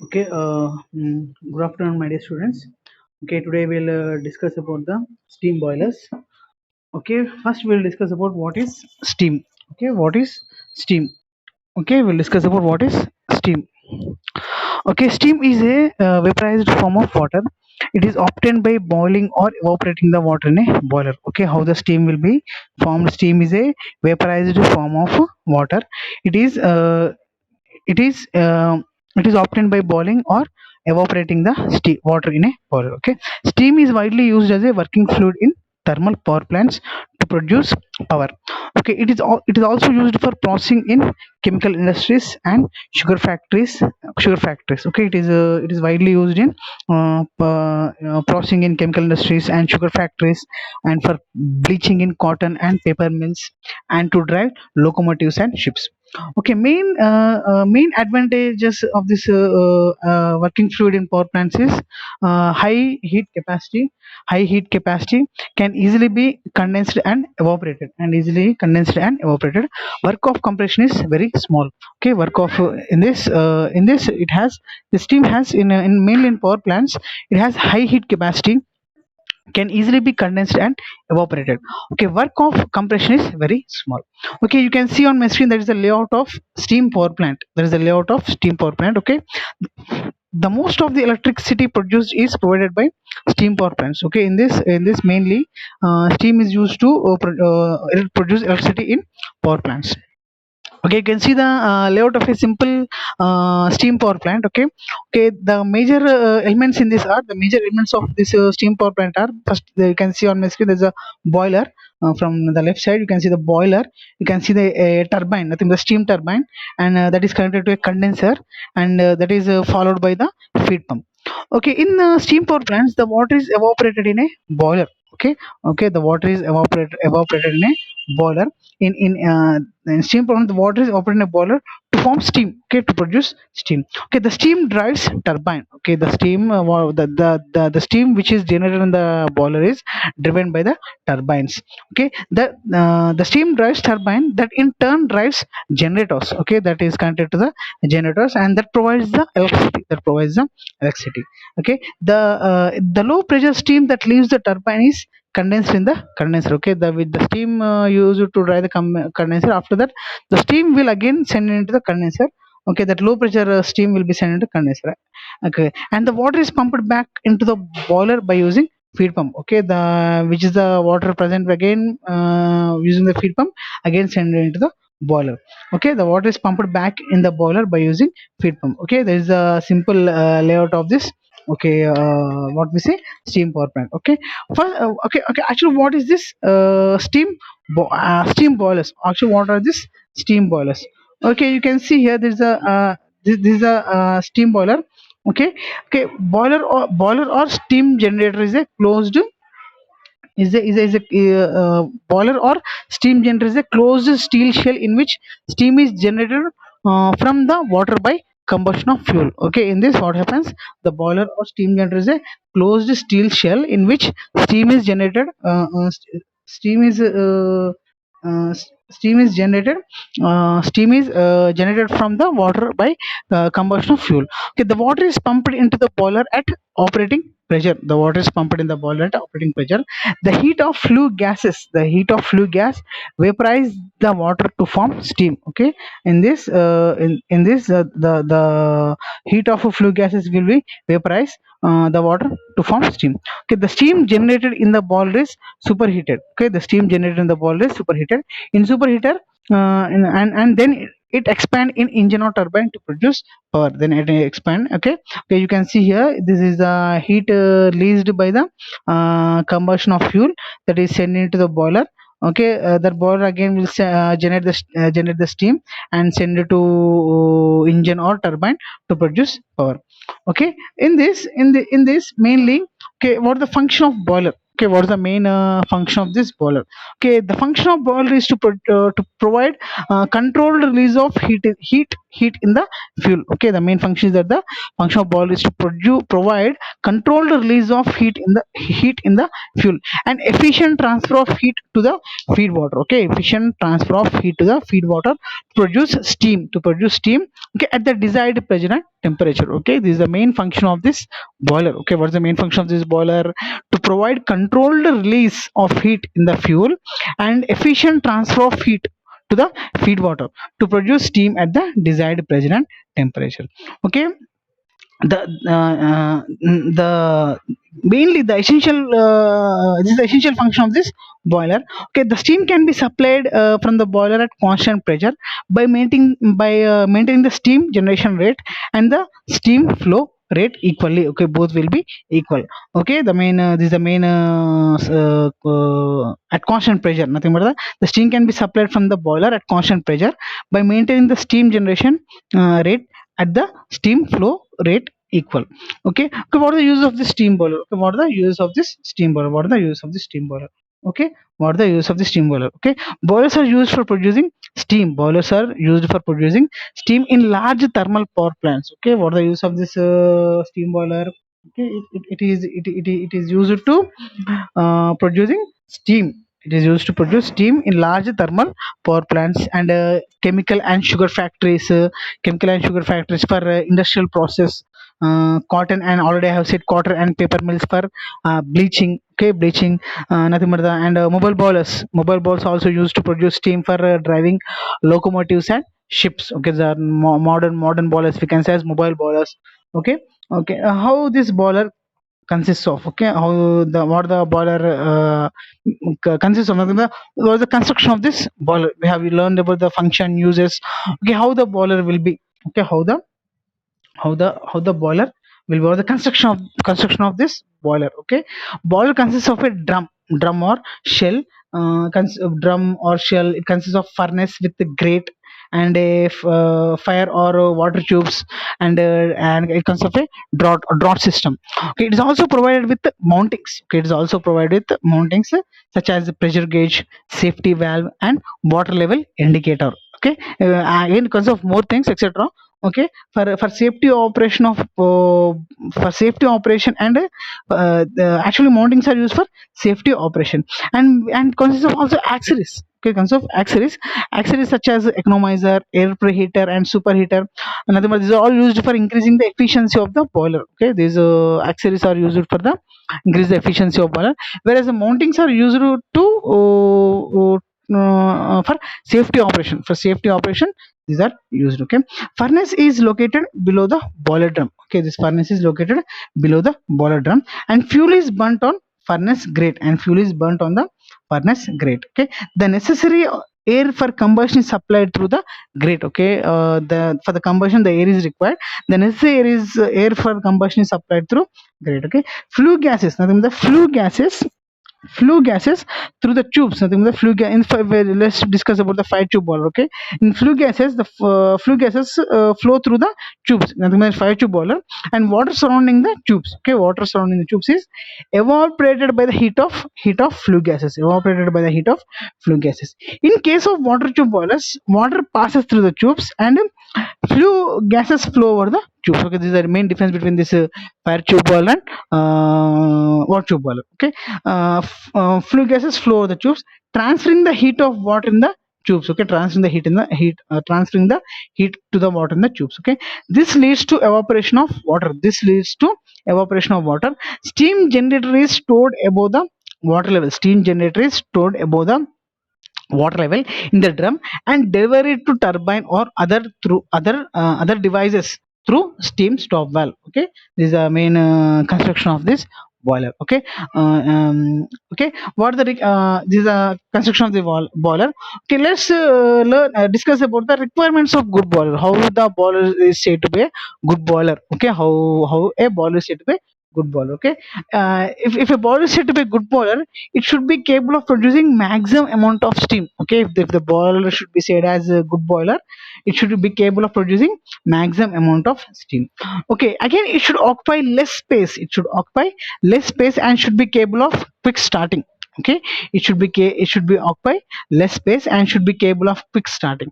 Okay, good afternoon, my dear students. Okay, today we'll discuss about the steam boilers. Okay, first we'll discuss about what is steam. Okay, what is steam? Okay, we'll discuss about what is steam. Okay, steam is a vaporized form of water. It is obtained by boiling or evaporating the water in a boiler. Okay, how the steam will be formed? Steam is a vaporized form of water. It is uh, it is it is obtained by boiling or evaporating the steam water in a boiler. Okay, steam is widely used as a working fluid in thermal power plants to produce power. Okay, it is also used for processing in chemical industries and sugar factories. Okay, it is widely used in processing in chemical industries and sugar factories, and for bleaching in cotton and paper mills, and to drive locomotives and ships. Okay, main advantages of this working fluid in power plants is high heat capacity. High heat capacity can easily be condensed and evaporated, work of compression is very small. Okay, work of in this it has the steam has in mainly in power plants, it has high heat capacity, can easily be condensed and evaporated. Okay, work of compression is very small. Okay, you can see on my screen, there is a layout of steam power plant. There is a layout of steam power plant. Okay, the most of the electricity produced is provided by steam power plants. Okay, in this mainly steam is used to produce electricity in power plants. Okay, you can see the layout of a simple steam power plant. Okay, the major elements in this are the major elements of this steam power plant are, first you can see on my screen, there's a boiler. From the left side you can see the boiler. You can see the turbine, nothing the steam turbine, and that is connected to a condenser, and that is followed by the feed pump. Okay, in steam power plants, the water is evaporated in a boiler. Okay, the water is evaporated in a boiler. In steam power plant, the water is evaporated in a boiler to form steam. Okay, to produce steam. Okay, the steam drives turbine. Okay, the steam the steam which is generated in the boiler is driven by the turbines. Okay, the steam drives turbine, that in turn drives generators. Okay, that is connected to the generators, and that provides the electricity. Okay, the low pressure steam that leaves the turbine is condensed in the condenser. Okay, the with the steam used to dry the condenser, after that the steam will again send into the condenser. Okay, that low pressure steam will be sent into condenser. Okay, and the water is pumped back into the boiler by using feed pump. Okay, the which is the water present again using the feed pump, again send into the boiler. Okay, the water is pumped back in the boiler by using feed pump. Okay, there is a simple layout of this. Okay, what we say, steam power plant. Okay, first, okay, actually what is this steam boilers? Actually, what are these steam boilers? Okay, you can see here, there's a this is a steam boiler. Okay, boiler or steam generator is a closed, boiler or steam generator is a closed steel shell in which steam is generated from the water by combustion of fuel. Okay, in this what happens, the boiler or steam generator is a closed steel shell in which steam is generated steam is steam is generated generated from the water by combustion of fuel. Okay, the water is pumped into the boiler at operating pressure. The water is pumped in the boiler at operating pressure. The heat of flue gas vaporize the water to form steam. Okay, in this the heat of a flue gases will be vaporize the water to form steam. Okay, the steam generated in the boiler is superheated. Okay, the steam generated in the boiler is superheated. In superheater, and then it expand in engine or turbine to produce power. Then it expand. Okay, you can see here, this is the heat released by the combustion of fuel, that is sent into the boiler. Okay, that boiler again will generate the steam and send it to engine or turbine to produce power. Okay, in this mainly, okay, what is the function of boiler? Okay, what is the main function of this boiler? Okay, the function of boiler is to provide controlled release of heat in the fuel. Okay, the main function is that the function of boiler is to provide controlled release of heat in the fuel, and efficient transfer of heat to the feed water. Okay, efficient transfer of heat to the feed water to produce steam, okay, at the desired pressure and temperature. Okay, this is the main function of this boiler. Okay, what's the main function of this boiler? To provide controlled release of heat in the fuel and efficient transfer of heat to the feed water to produce steam at the desired pressure and temperature. Okay, the the mainly the essential this is the essential function of this boiler. Okay, the steam can be supplied from the boiler at constant pressure by maintaining the steam generation rate and the steam flow rate equally. Okay, both will be equal. Okay, the main this is the main at constant pressure, nothing but the steam can be supplied from the boiler at constant pressure by maintaining the steam generation rate at the steam flow rate equal. Okay, okay, what are the use of this steam boiler? Okay, what are the use of this steam boiler? What are the use of this steam boiler? Okay, what are the use of the steam boiler? Okay, boilers are used for producing steam. Boilers are used for producing steam in large thermal power plants. Okay, what are the use of this steam boiler? Okay, it is used to producing steam. It is used to produce steam in large thermal power plants and chemical and sugar factories for industrial process, cotton and already I have said cotton and paper mills for bleaching. Okay, bleaching, nothing but the and mobile boilers. Mobile boilers also used to produce steam for driving locomotives and ships. Okay, the modern boilers we can say as mobile boilers. Okay, okay, how this boiler consists of? Okay, how the what the boiler consists of? Nothing but what is the construction of this boiler? We have learned about the function uses. Okay, how the boiler will be? Okay, how the boiler will be, or the construction of this boiler. Okay, boiler consists of a drum or shell, drum or shell. It consists of furnace with a grate and fire or water tubes, and it consists of a draught system. Okay, it is also provided with mountings. Okay, it is also provided with mountings such as the pressure gauge, safety valve, and water level indicator. Okay, again it consists of more things, etc. Okay, for safety operation of for safety operation, and actually mountings are used for safety operation, and consists of also accessories. Okay, consists of accessories such as economizer, air preheater, and superheater. Another one, these are all used for increasing the efficiency of the boiler. Okay, these accessories are used for the increase the efficiency of boiler, whereas the mountings are used to for safety operation, these are used. Okay, furnace is located below the boiler drum. Okay, this furnace is located below the boiler drum, and fuel is burnt on the furnace grate. Okay, the necessary air for combustion is supplied through the grate. Okay, the for the combustion the air is required. The necessary air for combustion is supplied through grate. Okay, flue gases, nothing but the flue gases through the tubes, nothing but the let's discuss about the fire tube boiler. Okay, in flue gases, the flue gases flow through the tubes, nothing but fire tube boiler, and water surrounding the tubes. Okay, water surrounding the tubes is evaporated by the heat of flue gases, in case of water tube boilers, water passes through the tubes and flue gases flow over the tubes. Okay, this is the main difference between this fire tube boiler and water tube boiler. Okay, flue gases flow over the tubes, transferring the heat of water in the tubes. Okay, transferring the heat to the water in the tubes. Okay, this leads to evaporation of water. Steam generator is stored above the water level. Water level in the drum and deliver it to turbine or other devices through steam stop valve. Okay, this is the main construction of this boiler. Okay, okay, what are the this is the construction of the boiler. Okay, let's discuss about the requirements of good boiler. How the boiler is said to be a good boiler. Okay, how a boiler is said to be a good boiler. Okay, if a boiler is said to be a good boiler, it should be capable of producing maximum amount of steam. Okay, if the boiler should be said as a good boiler, it should be capable of producing maximum amount of steam. Okay, again it should occupy less space. And should be capable of quick starting. Okay, it should be occupy less space and should be capable of quick starting.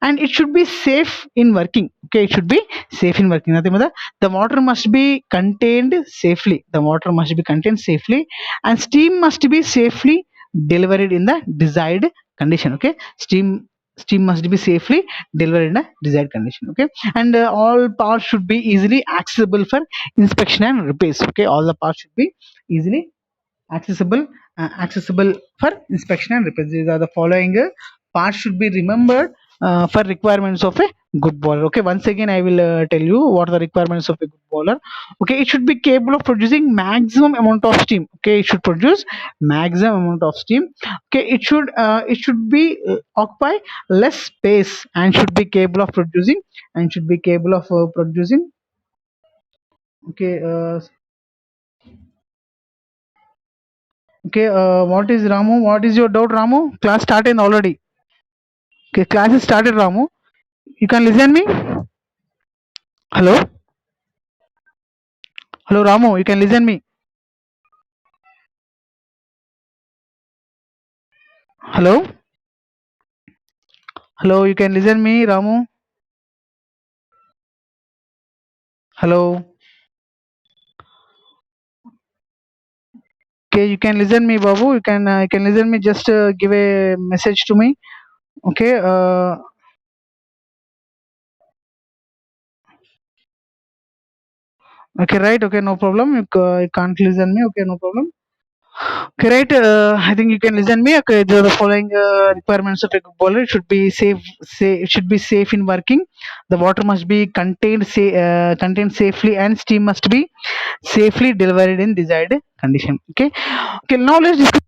and it should be safe in working. Okay, it should be safe in working. Nothing but the water must be contained safely. The water must be contained safely, and steam must be safely delivered in the desired condition. Okay, steam must be safely delivered in a desired condition. Okay, and all parts should be easily accessible for inspection and repairs. Okay, all the parts should be easily accessible for inspection and repairs. These are the following parts should be remembered for requirements of a good boiler. Okay, once again I will tell you what are the requirements of a good boiler. Okay, it should be capable of producing maximum amount of steam. Okay, it should produce maximum amount of steam. Okay, it should be occupy less space, and should be capable of producing, and should be capable of producing. Okay, okay, what is Ramu? What is your doubt, Ramu? Class started already. Okay, class is started, Ramu. You can listen me? Hello? Hello, Ramu. You can listen me? Hello? Hello, you can listen me, Ramu? Hello? Okay, you can listen me, Babu. You can listen me. Just give a message to me. Okay. Okay, right. Okay, no problem. You can't listen me. Okay, no problem. Okay, right. I think you can listen me. Okay, the following requirements of a good boiler: it should be safe. It should be safe in working. The water must be contained safely, and steam must be safely delivered in desired condition. Okay. Okay. Now let's discuss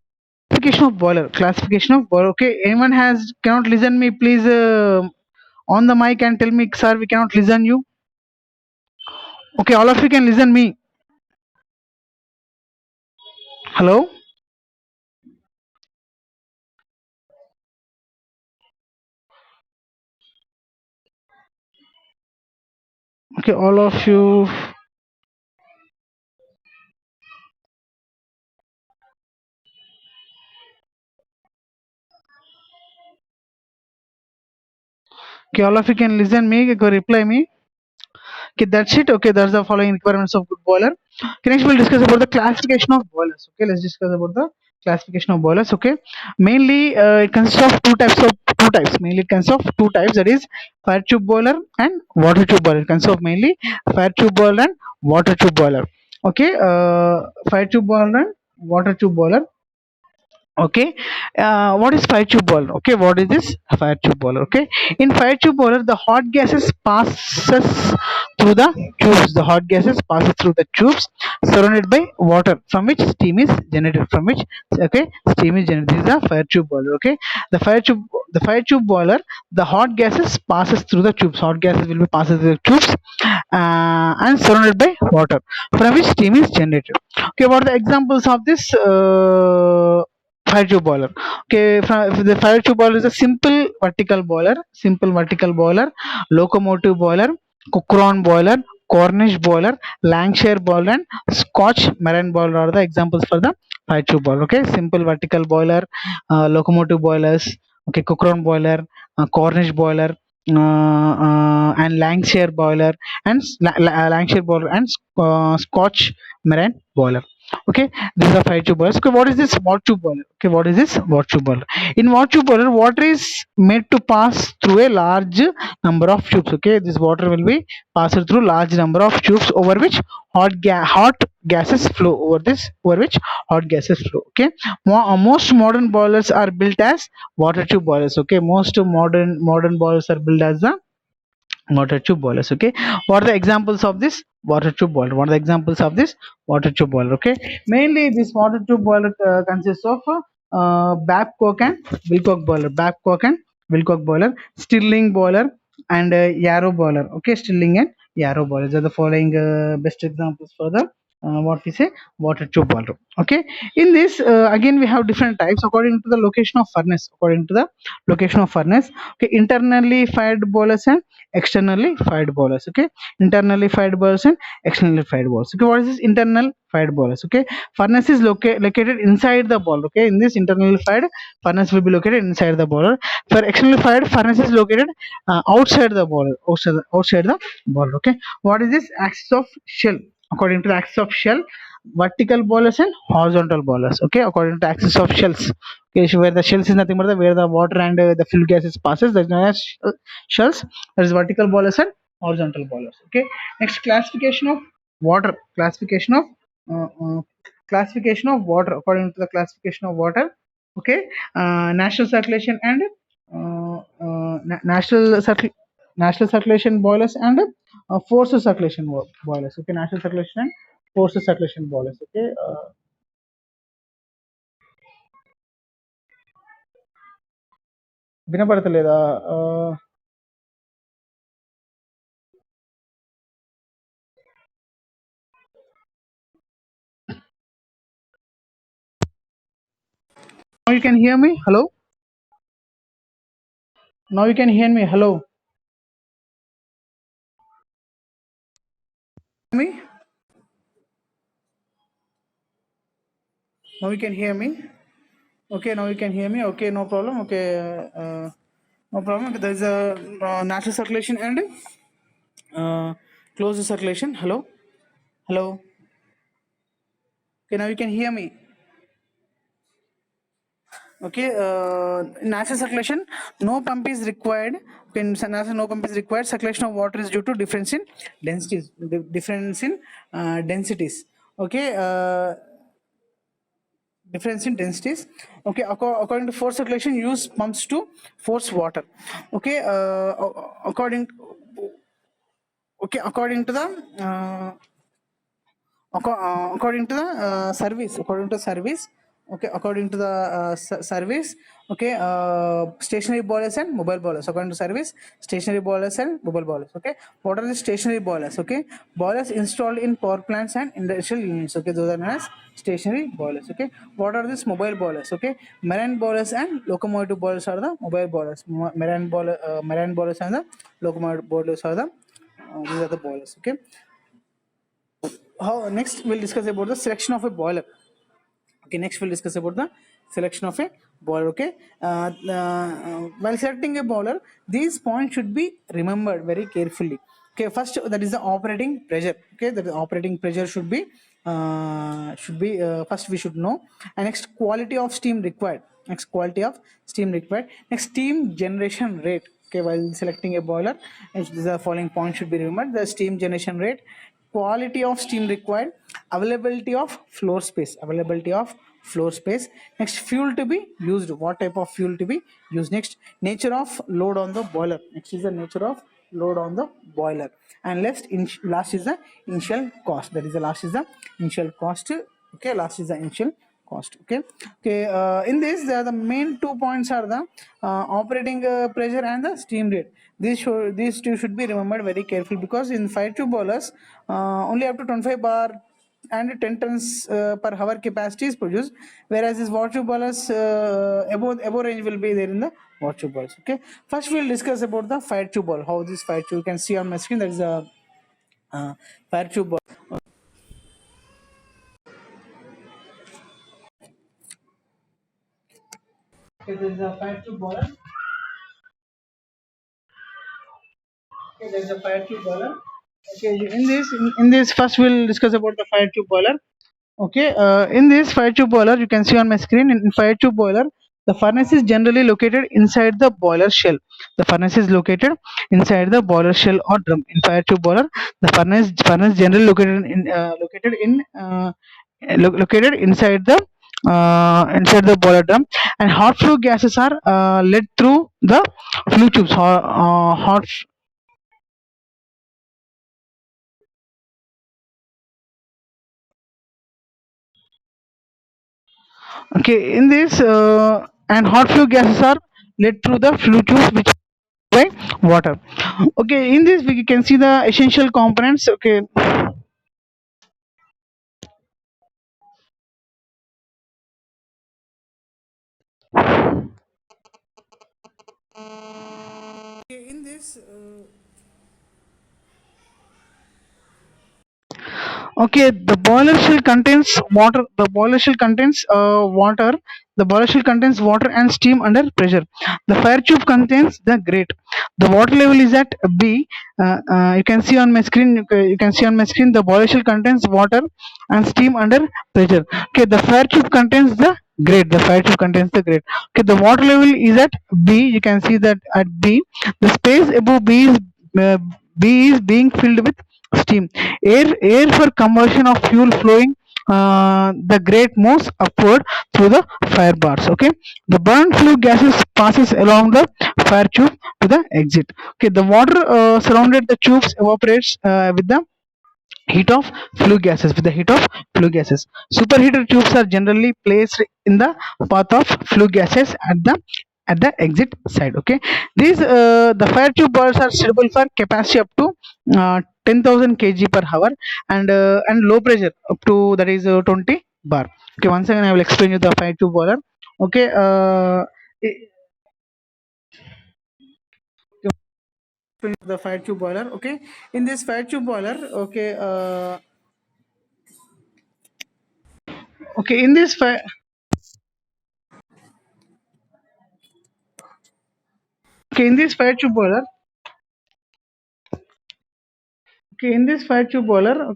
classification of boiler. Classification of boiler. Okay. Anyone has cannot listen me? Please on the mic and tell me, sir. We cannot listen you. Okay. All of you can listen me. Hello. Okay. All of you. Okay. All of you can listen me. Okay, reply me. Okay, that's it. Okay, that's the following requirements of good boiler. Okay, next we'll discuss about the classification of boilers. Okay, let's discuss about the classification of boilers. Okay, mainly it consists of two types. Mainly it consists of two types. That is fire tube boiler and water tube boiler. It consists of mainly fire tube boiler and water tube boiler. Okay, fire tube boiler and water tube boiler. Okay, what is fire tube boiler? Okay, what is this fire tube boiler? Okay, in fire tube boiler the hot gases passes through the tubes. The hot gases passes through the tubes surrounded by water, from which steam is generated, from which, okay, steam is generated. This is a fire tube boiler. Okay, the fire tube boiler, the hot gases passes through the tubes. Hot gases will be passes through the tubes and surrounded by water, from which steam is generated. Okay, what are the examples of this fire tube boiler? Okay, the fire tube boiler is a simple vertical boiler, locomotive boiler, Cochran boiler, Cornish boiler, Lancashire boiler, and Scotch marine boiler are the examples for the fire tube boiler. Okay, simple vertical boiler, locomotive boilers, okay, Cochran boiler, Cornish boiler, and Lancashire boiler, and Lancashire boiler, and Scotch marine boiler. Okay, these are fire tube boilers. Okay, what is this water tube boiler? Okay, what is this water tube boiler? In water tube boiler, water is made to pass through a large number of tubes. Okay, this water will be passed through large number of tubes over which hot gases flow, over which hot gases flow. Okay, most modern boilers are built as water tube boilers. Okay, most modern boilers are built as the water tube boilers. Okay, what are the examples of this water tube boiler? What are the examples of this water tube boiler? Okay, mainly this water tube boiler consists of Babcock and Wilcock boiler, Stirling boiler, and Yarrow boiler. Okay, Stirling and Yarrow boilers are the following best examples for the what we say, water tube boiler. Okay, in this again we have different types according to the location of furnace. According to the location of furnace, okay, internally fired boilers and externally fired boilers. Okay, internally fired boilers and externally fired boilers. Okay, what is this internal fired boilers? Okay, furnace is located inside the boiler. Okay, in this internally fired, furnace will be located inside the boiler. For externally fired, furnace is located outside the boiler, outside the boiler. Okay, what is this axis of shell? According to the axis of shell, vertical boilers and horizontal boilers. Okay, according to the axis of shells. Okay, so where the shells is nothing but where the water and the fuel gases passes, that's known as shells. That is vertical boilers and horizontal boilers. Okay, next, classification of water. Uh, uh, Classification of water. According to the classification of water, okay, national circulation and national circulation boilers and forced circulation boilers. Okay, national circulation and forced circulation boilers. Okay, వినపడతలేదా? Now you can hear me. Hello. Now you can hear me. Hello. Me. Now you can hear me. Okay. Now you can hear me. Okay. No problem. Okay. No problem. There is a natural circulation and closed circulation. Hello. Hello. Okay. Now you can hear me. Okay, natural circulation, no pump is required. In natural, no pump is required. Circulation of water is due to difference in densities. Difference in densities. Okay, difference in densities. Okay, according to force circulation, use pumps to force water. Okay, according to the according to the service, okay, according to the service, okay, stationary boilers and mobile boilers. According to service, stationary boilers and mobile boilers. Okay, what are the stationary boilers? Okay, boilers installed in power plants and industrial units. Okay, those are known as stationary boilers. Okay, what are these mobile boilers? Okay, marine boilers and locomotive boilers are the mobile boilers. Marine boilers and the locomotive boilers are the these are the boilers. Okay, how next we'll discuss about the selection of a boiler. Okay, next we'll discuss about the selection of a boiler. Okay, while selecting a boiler, these points should be remembered very carefully. Okay, first, that is the operating pressure. Okay, that the operating pressure should be first we should know. And next, quality of steam required. Next, quality of steam required. Next, steam generation rate. Okay, while selecting a boiler, the following points should be remembered: the steam generation rate, quality of steam required, availability of floor space. Next, fuel to be used, what type of fuel to be used. Next, nature of load on the boiler. Next is the nature of load on the boiler. And last is the initial cost. That is the last is the initial cost. Okay, last is the initial cost. Okay, in this, the main 2 points are the operating pressure and the steam rate. These two should be remembered very carefully, because in fire tube boilers, only up to 25 bar and 10 tons per hour capacity is produced, whereas this water tube boilers, above range will be there in the water tube boilers. Okay, first we'll discuss about the fire tube boiler. How this fire tube, you can see on my screen, that is a fire tube boiler. Okay, there is a fire tube boiler. Okay, there is a fire tube boiler. Okay, in this first we'll discuss about the fire tube boiler. Okay, in this fire tube boiler, you can see on my screen, in fire tube boiler, the furnace is generally located inside the boiler shell. The furnace is located inside the boiler shell or drum. In fire tube boiler, the furnace generally located inside the boiler drum, and hot flue gases are led through the flue tubes. Hot Okay, in this, and hot flue gases are led through the flue tubes, which by water. Okay, in this we can see the essential components. Okay, this Okay, the boiler shell contains water. The boiler shell contains water. The boiler shell contains water and steam under pressure. The fire tube contains the grate. The water level is at B. You can see on my screen. You can see on my screen. The boiler shell contains water and steam under pressure. Okay, the fire tube contains the grate. The fire tube contains the grate. Okay, the water level is at B. You can see that at B. The space above uh, B is being filled with steam. Air for conversion of fuel flowing. The grate moves upward through the fire bars. Okay, the burn flue gases passes along the fire tube to the exit. Okay, the water surrounded the tubes evaporates with the heat of flue gases. With the heat of flue gases, superheated tubes are generally placed in the path of flue gases at the exit side. Okay, these the fire tube boilers are suitable for capacity up to 10,000 kg per hour and low pressure up to that is 20 bar. Okay, once again I will explain you the fire tube boiler. Okay, the fire tube boiler. Okay, in this fire tube boiler, okay, in this fire okay in this fire tube boiler okay in this fire tube boiler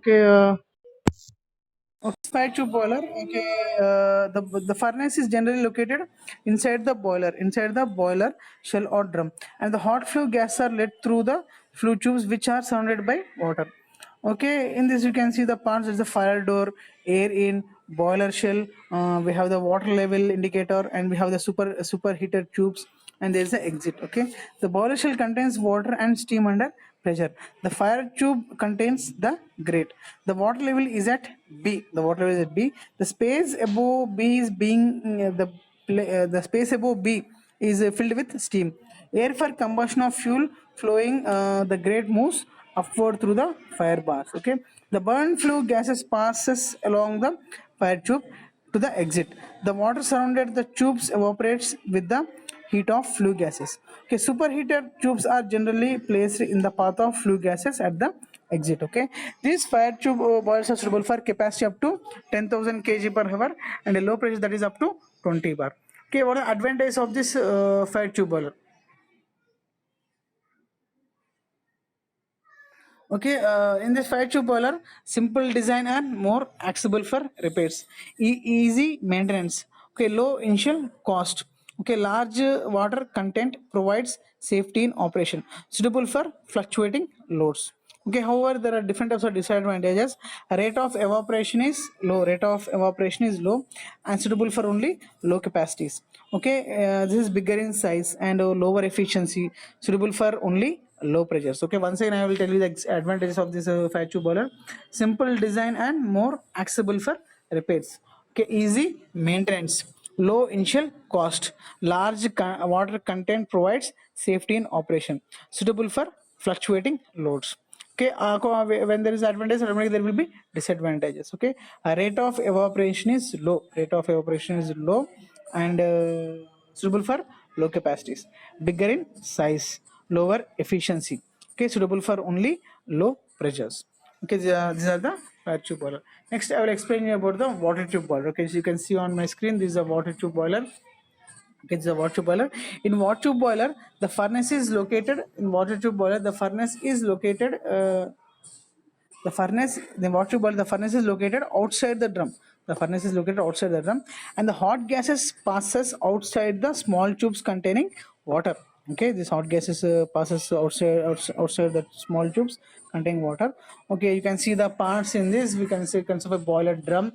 fire tube boiler. Okay, the furnace is generally located inside the boiler shell or drum, and the hot flue gas are let through the flue tubes which are surrounded by water. Okay, in this you can see the parts. There's the fire door, air in, boiler shell. We have the water level indicator, and we have the superheated tubes, and there's the exit. Okay, the boiler shell contains water and steam under pressure. The fire tube contains the grate. The water level is at B. The water level is at B. The space above B is being the space above B is filled with steam. Air for combustion of fuel flowing. The grate moves upward through the fire bars. Okay, the burn flue gases passes along the fire tube to the exit. The water surrounded the tubes evaporates with the heat of flue gases. Okay, superheated tubes are generally placed in the path of flue gases at the exit. Okay, these fire tube boilers are suitable for capacity up to 10,000 kg per hour and a low pressure that is up to 20 bar. Okay, what are the advantages of this fire tube boiler? Okay, in this fire tube boiler, simple design and more accessible for repairs. Easy maintenance. Okay, low initial cost. Okay, large water content provides safety in operation. Suitable for fluctuating loads. Okay, however, there are different types of disadvantages. Rate of evaporation is low. Rate of evaporation is low and suitable for only low capacities. Okay, this is bigger in size and lower efficiency. Suitable for only low pressures. Okay, once again I will tell you the advantages of this fire tube boiler. Simple design and more accessible for repairs. Okay, easy maintenance, low initial cost, large water content provides safety in operation, suitable for fluctuating loads. Okay, when there is advantage, automatically there will be disadvantages. Okay, rate of evaporation is low. Rate of evaporation is low and suitable for low capacities. Bigger in size, lower efficiency. Okay, suitable for only low pressures. Okay, these are the fire tube boiler. Next, I will explain you about the water tube boiler. Okay, so you can see on my screen, this is a water tube boiler. Okay, it's a water tube boiler. In water tube boiler, the furnace is located in water tube boiler. The furnace is located. The water boiler, the furnace is located outside the drum. The furnace is located outside the drum, and the hot gases passes outside the small tubes containing water. Okay, this hot gases passes outside the small tubes containing water. Okay, you can see the parts in this. We can see consider a boiler drum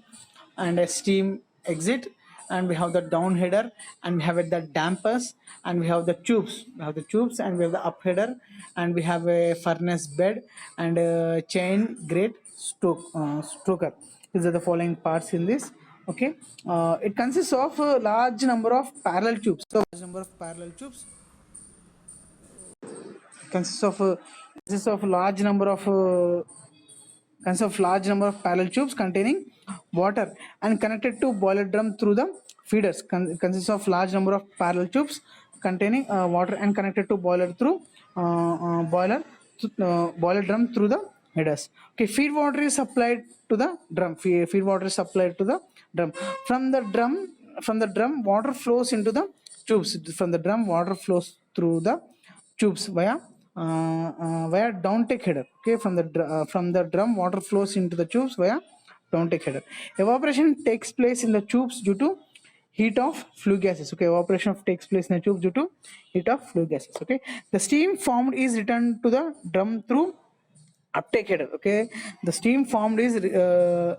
and a steam exit, and we have the down header, and we have the dampers, and we have the tubes. We have the tubes, and we have the up header, and we have a furnace bed and a chain grate stoker. These are the following parts in this. Okay, it consists of a large number of parallel tubes. So large number of parallel tubes consists of large number of parallel tubes containing water and connected to boiler drum through the feeders. Consists of large number of parallel tubes containing water and connected to boiler through boiler drum through the headers. Okay, feed water is supplied to the drum. Feed water is supplied to the drum. From the drum water flows into the tubes. From the drum water flows through the tubes via downtake header. Okay, from the drum water flows into the tubes via downtake header. Evaporation takes place in the tubes due to heat of flue gases. Okay, evaporation takes place in the tube due to heat of flue gases. Okay, the steam formed is returned to the drum through uptake header. Okay, the steam formed is returned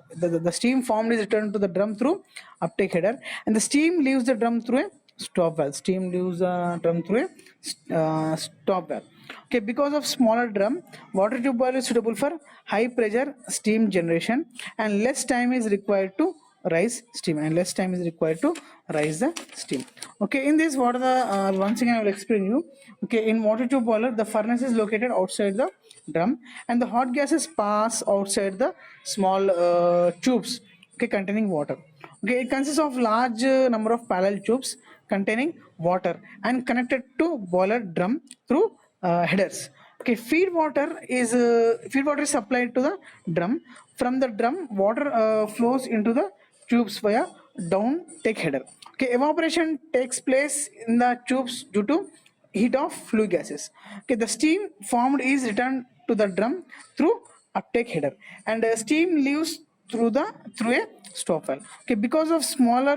to the drum through uptake header, and the steam leaves the drum through a stop valve. Steam leaves the drum through a stop valve. Okay, because of smaller drum, water tube boiler is suitable for high pressure steam generation, and less time is required to rise the steam. Okay, in this, what are the once again I will explain you. Okay, in water tube boiler, the furnace is located outside the drum, and the hot gases pass outside the small tubes, okay, containing water. Okay, it consists of large number of parallel tubes containing water and connected to boiler drum through headers. Okay, feed water is supplied to the drum. From the drum, water flows into the tubes via down take header. Okay, evaporation takes place in the tubes due to heat of flue gases. Okay, the steam formed is returned to the drum through uptake header, and steam leaves through a stop valve. Okay, because of smaller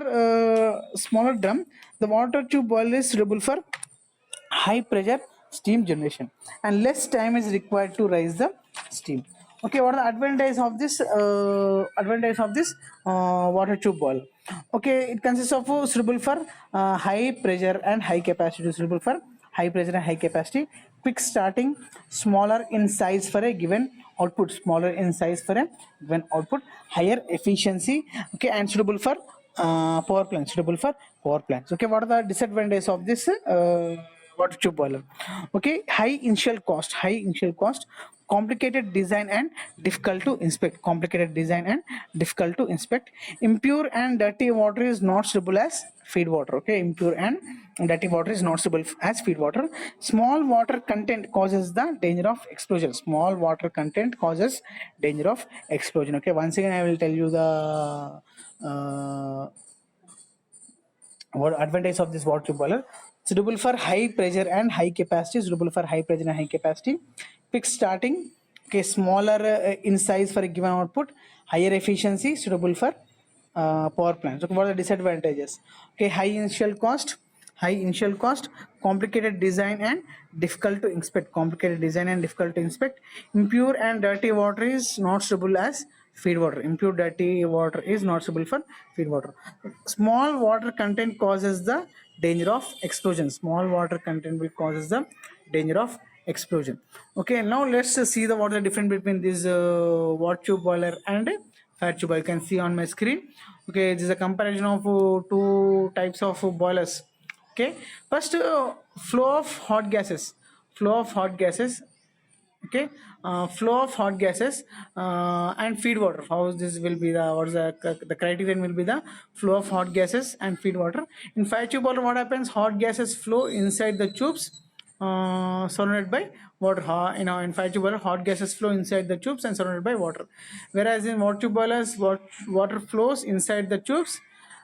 drum, the water tube boiler is suitable for high pressure steam generation, and less time is required to rise the steam. Okay, what are the advantage of this water tube boiler? Okay, it consists of suitable for high pressure and high capacity. Suitable for high pressure and high capacity. Quick starting, smaller in size for a given output. Higher efficiency. Okay, and suitable for power plants. Okay, what are the disadvantages of this water tube boiler? Okay, high initial cost, complicated design and difficult to inspect. Impure and dirty water is not suitable as feed water. Okay, impure and dirty water is not suitable as feed water. Small water content causes the danger of explosion. Okay, once again I will tell you the what advantage of this water tube boiler. Suitable for high pressure and high capacity. Quick starting. Okay, smaller in size for a given output. Higher efficiency, suitable for power plants. Okay, what are the disadvantages? Okay, high initial cost, complicated design and difficult to inspect. Impure and dirty water is not suitable as feed water. Small water content causes the danger of explosion. Okay, now let's see what the difference between this water tube boiler and fat tube boiler. You can see on my screen. Okay, this is a comparison of two types of boilers. Okay, first, flow of hot gases. Okay, flow of hot gases and feed water. How this will be the criterion will be the flow of hot gases and feed water. In fire tube boiler, what happens? Hot gases flow inside the tubes surrounded by water. In fire tube boiler, hot gases flow inside the tubes and surrounded by water, whereas in water tube boilers, water flows inside the tubes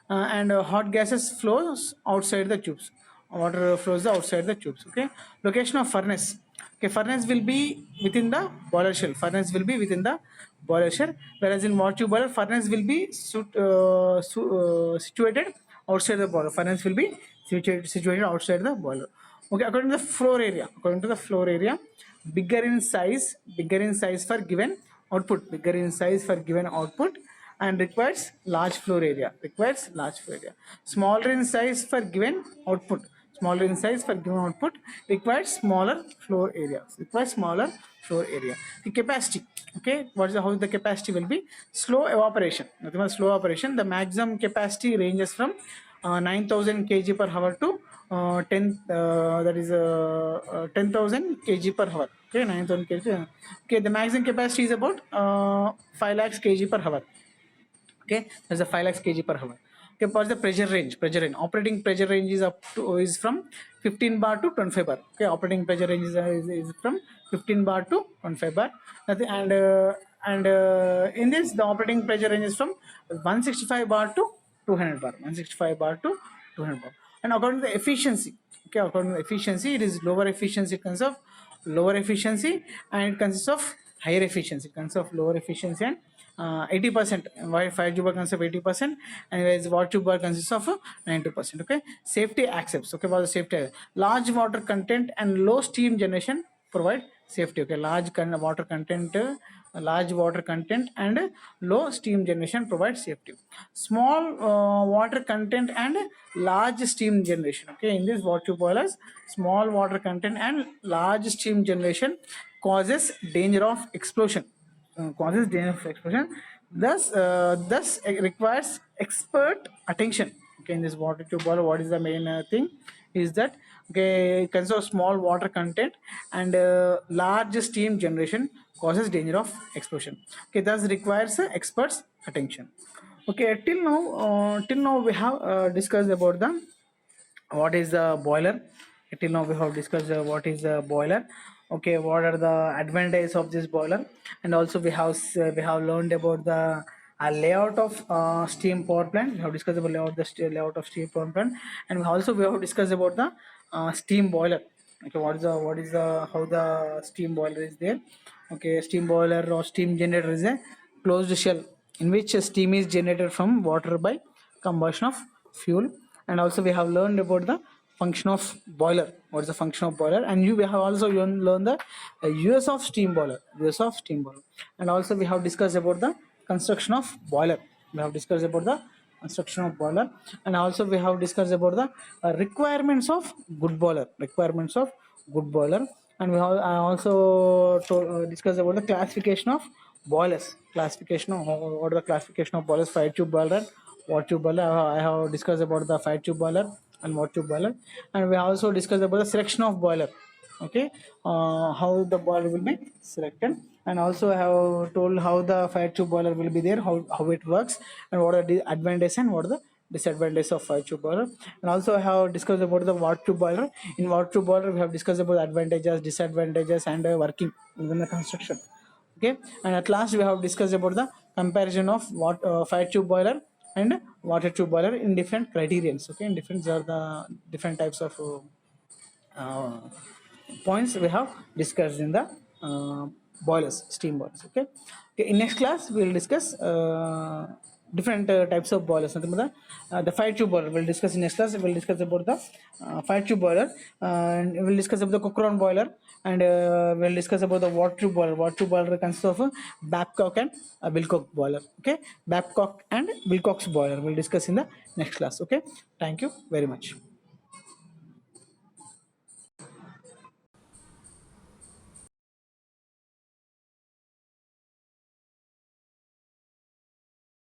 and hot gases flows outside the tubes. Okay, location of furnace. Okay, furnace will be within the boiler shell. Whereas in water tube boiler, furnace will be situated outside the boiler. Situated outside the boiler. Okay, according to the floor area, bigger in size for given output, and requires large floor area. Smaller in size for given output, requires smaller floor area. The capacity. Okay, how the capacity will be? Slow evaporation. The maximum capacity ranges from 9,000 kg per hour to 10,000 kg per hour. Okay, 9,000 kg. Okay, the maximum capacity is about 5 lakhs kg per hour. Okay, there's a 5 lakhs kg per hour. Okay, what's the pressure range? Pressure range. Operating pressure range is from 15 bar to 25 bar. Okay, operating pressure range is from 15 bar to 25 bar. In this, the operating pressure range is from 165 bar to 200 bar. 165 bar to 200 bar. And according to the efficiency, okay, according to the efficiency, it is lower efficiency. It consists of lower efficiency, and it consists of higher efficiency. It consists of lower efficiency and 80%. Why 5 tube bar consists of 80%, and whereas water tube bar consists of 90%. Okay, safety accepts. Okay, about the safety, large water content and low steam generation provide safety. Okay, large water content and low steam generation provides safety. Small water content and large steam generation. Okay, in this water tube boilers, small water content and large steam generation causes danger of explosion. Causes danger of explosion. Thus it requires expert attention. Okay, in this water tube boiler, what is the main thing is that, okay, it consists of small water content and large steam generation causes danger of explosion. Okay, thus requires experts attention. Okay, till now we have discussed about the what is the boiler. Till now we have discussed what is the boiler. Okay, what are the advantages of this boiler, and also we have learned about the layout of steam power plant. We have discussed about layout of steam power plant, and we have discussed about the steam boiler. Okay, what is the how the steam boiler is there. Okay, steam boiler or steam generator is a closed shell in which steam is generated from water by combustion of fuel. And also we have learned about the function of boiler. What is the function of boiler? And we have also learned the use of steam boiler. And also we have discussed about the construction of boiler. And also we have discussed about the requirements of good boiler. And we have also discussed about the classification of boilers. What are the classification of boilers? Fire tube boiler, water tube boiler. I have discussed about the fire tube boiler and water tube boiler, and we also discussed about the selection of boiler. Okay, how the boiler will be selected, and also I have told how the fire tube boiler will be there, how it works, and what are the advantages and what are the disadvantages of fire tube boiler. And also I have discussed about the water tube boiler. In water tube boiler, we have discussed about advantages, disadvantages, and working within the construction. Okay, and at last we have discussed about the comparison of what fire tube boiler and water tube boiler in different criterions. Okay, in different are the different types of points we have discussed in the boilers, steam boilers. Okay, in next class we will discuss different types of boilers. The fire tube boiler we'll discuss in next class. We'll discuss about the fire tube boiler, and we'll discuss about the Cochrane boiler, and we'll discuss about the water tube boiler. Water tube boiler consists of Babcock and Wilcox boiler. Okay, Babcock and Wilcox boiler we'll discuss in the next class. Okay, thank you very much.